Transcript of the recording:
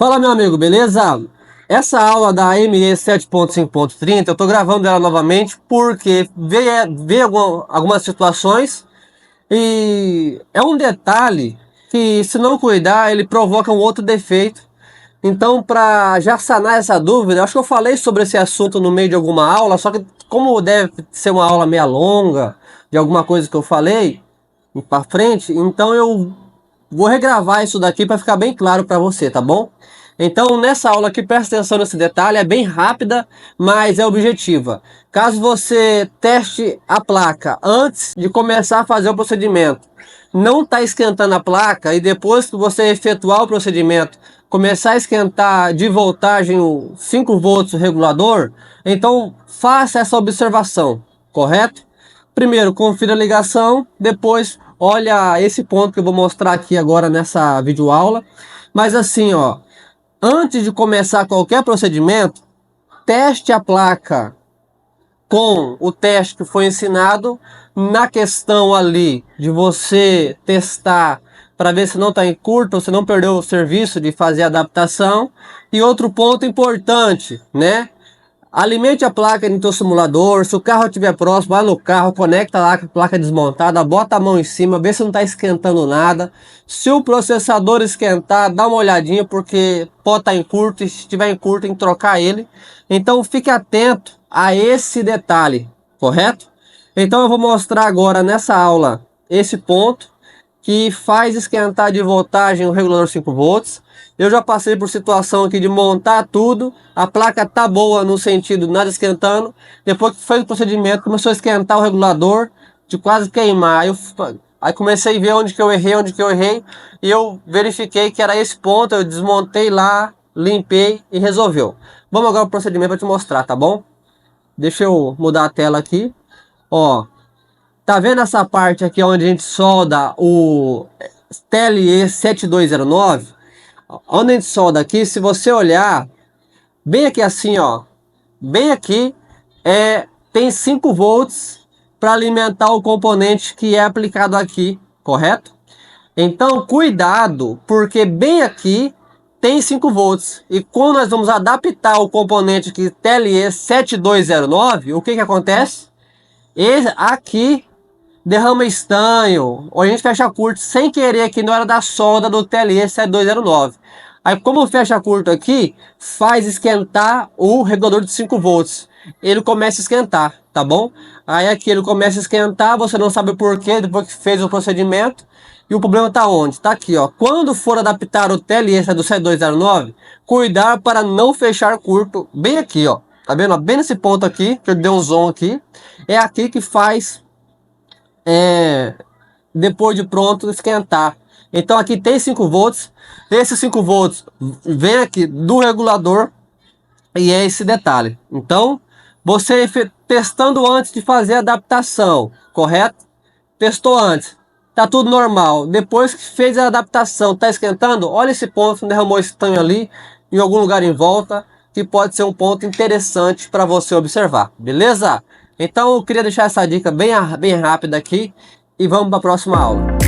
Fala, meu amigo, beleza? Essa aula da ME 7.5.30 eu tô gravando ela novamente porque veio algumas situações e é um detalhe que, se não cuidar, ele provoca um outro defeito. Então, para já sanar essa dúvida, acho que eu falei sobre esse assunto no meio de alguma aula, só que como deve ser uma aula meia longa de alguma coisa que eu falei para frente, então eu vou regravar isso daqui para ficar bem claro para você, tá bom? Então, nessa aula aqui, presta atenção nesse detalhe, é bem rápida, mas é objetiva. Caso você teste a placa antes de começar a fazer o procedimento, não está esquentando a placa e depois que você efetuar o procedimento, começar a esquentar de voltagem o 5 volts o regulador, então faça essa observação, correto? Primeiro, confira a ligação, depois olha esse ponto que eu vou mostrar aqui agora nessa videoaula. Mas assim, ó, antes de começar qualquer procedimento, teste a placa com o teste que foi ensinado na questão ali de você testar para ver se não está em curto, ou se não perdeu o serviço de fazer a adaptação. E outro ponto importante, né? Alimente a placa no teu simulador. Se o carro estiver próximo, vai no carro, conecta lá com a placa desmontada, bota a mão em cima, vê se não está esquentando nada. Se o processador esquentar, dá uma olhadinha, porque pode estar em curto, e se estiver em curto, tem que trocar ele. Então fique atento a esse detalhe, correto? Então eu vou mostrar agora nessa aula esse ponto que faz esquentar de voltagem o regulador 5 volts. Eu já passei por situação aqui de montar tudo, a placa tá boa no sentido nada esquentando, depois que fez o procedimento começou a esquentar o regulador de quase queimar. Aí comecei a ver onde que eu errei, e eu verifiquei que era esse ponto, eu desmontei lá, limpei e resolveu. Vamos agora pro procedimento para te mostrar, tá bom? Deixa eu mudar a tela aqui, ó. Tá vendo essa parte aqui onde a gente solda o TLE 7209? Onde a gente solda aqui, se você olhar, bem aqui assim, ó, bem aqui, tem 5 volts para alimentar o componente que é aplicado aqui, correto? Então, cuidado, porque bem aqui tem 5 volts. E quando nós vamos adaptar o componente aqui, TLE 7209, o que acontece? Aqui derrama estanho, ou a gente fecha curto sem querer aqui na hora da solda do TLE 7209. Aí como fecha curto aqui, faz esquentar o regulador de 5 volts. Ele começa a esquentar, tá bom? Aí aqui ele começa a esquentar, você não sabe o porquê, depois que fez o procedimento. E o problema tá onde? Tá aqui, ó. Quando for adaptar o TLE do 7209, cuidar para não fechar curto, bem aqui, ó. Tá vendo? Bem nesse ponto aqui, que eu dei um zoom aqui. É aqui que faz depois de pronto esquentar. Então aqui tem 5 volts. Esses 5 volts vem aqui do regulador, e é esse detalhe. Então você testando antes de fazer a adaptação, correto? Testou antes, tá tudo normal. Depois que fez a adaptação, tá esquentando, olha esse ponto, derramou estanho ali em algum lugar em volta, que pode ser um ponto interessante para você observar, beleza? Então eu queria deixar essa dica bem rápida aqui, e vamos para a próxima aula.